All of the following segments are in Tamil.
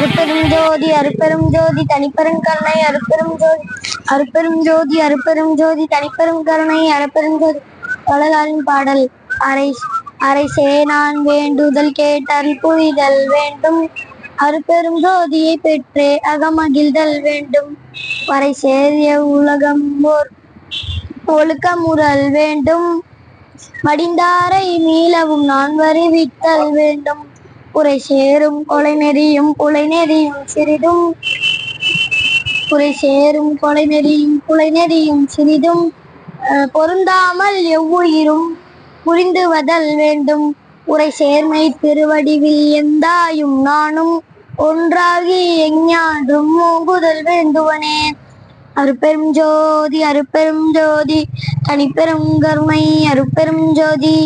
அருட்பெரும் ஜோதி அருட்பெரும் ஜோதி தனிப்பெரும் கருணை அருட்பெரும் ஜோதி அருட்பெரும் ஜோதி அருட்பெரும் ஜோதி தனிப்பெரும் கருணை அருட்பெரும் ஜோதி தொலைகாலின் பாடல் அரை அரை நான் வேண்டுதல் கேட்டல் புரிதல் வேண்டும் அருட்பெரும் ஜோதியை பெற்றே அகமகிழ்தல் வேண்டும் வரை சேரிய உலகம் ஓர் ஒழுக்கமுறல் வேண்டும் மடிந்தாரை மீளவும் நான் வருவித்தல் வேண்டும் புரை சேரும் கொலை நெறியும் புலை நெறியும் சிறிதும் புரை சேரும் கொலை நெறியும் புலை நெறியும் சிறிதும் பொருந்தாமல் எவ்வுயிரும் புரிந்துவதல் வேண்டும் உரை சேர்மை திருவடிவில் எந்தாயும் நானும் ஒன்றாகி எஞ்ஞான்றும் ஓங்குதல் வேண்டுவனே அருட்பெரும் ஜோதி அருட்பெரும் ஜோதி தனிப்பெரும் கருணை அருட்பெரும் ஜோதி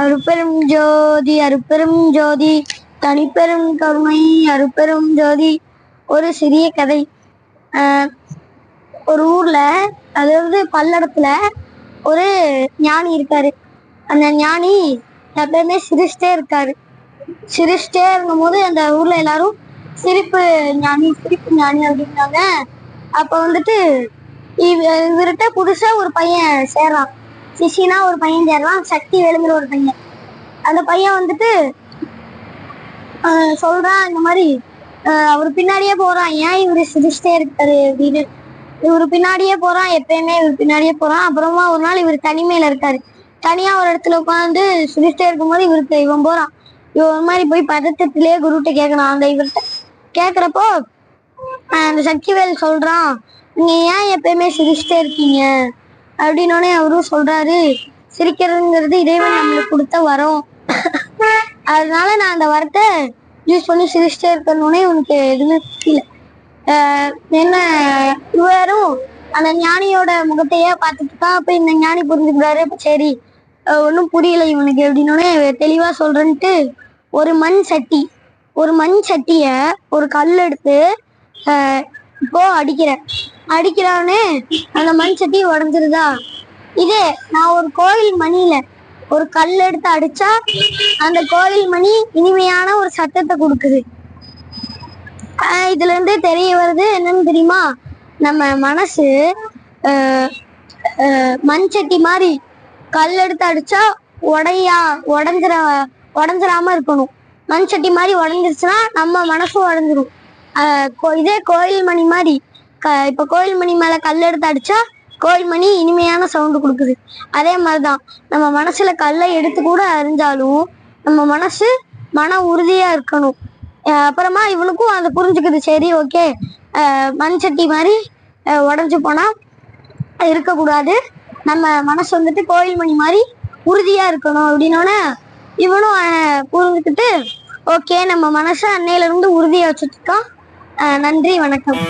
அருட்பெரும் ஜோதி அருட்பெரும் ஜோதி தனிப்பெரும் கருணை அருட்பெரும் ஜோதி. ஒரு சிறிய கதை. ஒரு ஊர்ல, அதாவது பல்லடத்துல ஒரு ஞானி இருக்காரு. அந்த ஞானி எப்பயுமே சிரிச்சிட்டே இருக்காரு. சிரிச்சிட்டே இருக்கும் போது அந்த ஊர்ல எல்லாரும் சிரிப்பு ஞானி அப்படின்னாங்க. அப்ப வந்துட்டு இவர்கிட்ட புதுசா ஒரு பையன் சேர்றான். சிஷினா ஒரு பையன் சேர்றான், சக்தி வேலுங்கிற ஒரு பையன். அந்த பையன் வந்துட்டு சொல்றான், இந்த மாதிரி அவர் பின்னாடியே போறான். ஏன் இவரு சிரிச்சிட்டே இருக்காரு அப்படின்னு இவரு பின்னாடியே போறான். எப்பயுமே இவர் பின்னாடியே போறான். அப்புறமா ஒரு நாள் இவர் தனிமையில இருக்காரு. தனியா ஒரு இடத்துல உட்காந்து சிரிச்சிட்டே இருக்கும்போது இவன் போறான். இவன் ஒரு மாதிரி போய் பதட்டத்திலேயே குருட்ட கேட்கணும். அந்த இவர்கிட்ட கேட்கிறப்போ அந்த சக்திவேல் சொல்றான், நீங்க ஏன் எப்பயுமே சிரிச்சிட்டே இருக்கீங்க அப்படின்னோடனே அவரும் சொல்றாரு, சிரிக்கிறதுங்கிறது இறைவன் நம்மளுக்கு கொடுத்த வரம், அதனால நான் அந்த வரத்தை யூஸ் பண்ணி சிரிச்சிட்டே இருக்கணும்னே உனக்கு எதுவுமே புரியல. என்ன இவரும் அந்த ஞானியோட முகத்தையே பார்த்துட்டு இருக்கான். அப்ப இந்த ஞானி புரிஞ்சுக்கிறாரு. இப்ப சரி, ஒன்றும் புரியல இவனுக்கு அப்படின்னோடனே தெளிவா சொல்றேன்ட்டு ஒரு மண் சட்டிய ஒரு கல் எடுத்து இப்போ அடிக்கிறானே அந்த மண் சட்டி உடஞ்சிருதா. இதே நான் ஒரு கோயில் மணியில ஒரு கல் எடுத்து அடிச்சா அந்த கோயில் மணி இனிமையான ஒரு சத்தத்தை கொடுக்குது. இதுல இருந்து தெரிய வருது என்னன்னு தெரியுமா, நம்ம மனசு மண் சட்டி மாதிரி கல் எடுத்து அடிச்சா உடஞ்சிராம இருக்கணும். மண் சட்டி மாதிரி உடஞ்சிருச்சுன்னா நம்ம மனசும் உடஞ்சிரும். இதே கோயில் மணி மாதிரி இப்ப கோயில் மணி மேல கல் எடுத்து அடிச்சா கோயில் மணி இனிமையான சவுண்டு கொடுக்குது. அதே மாதிரிதான் நம்ம மனசுல கல்லை எடுத்து கூட அறிஞ்சாலும் நம்ம மன உறுதியா இருக்கணும். அப்புறமா இவனுக்கும் அதை புரிஞ்சுக்குது. சரி, ஓகே, மண் சட்டி மாதிரி உடஞ்சு போனா இருக்கக்கூடாது, நம்ம மனசு வந்துட்டு கோயில் மணி மாதிரி உறுதியா இருக்கணும் அப்படின்னோட இவனும் புரிஞ்சுக்கிட்டு ஓகே, நம்ம மனசை அன்னையில இருந்து உறுதியா வச்சுட்டு இருக்கான். நன்றி, வணக்கம்.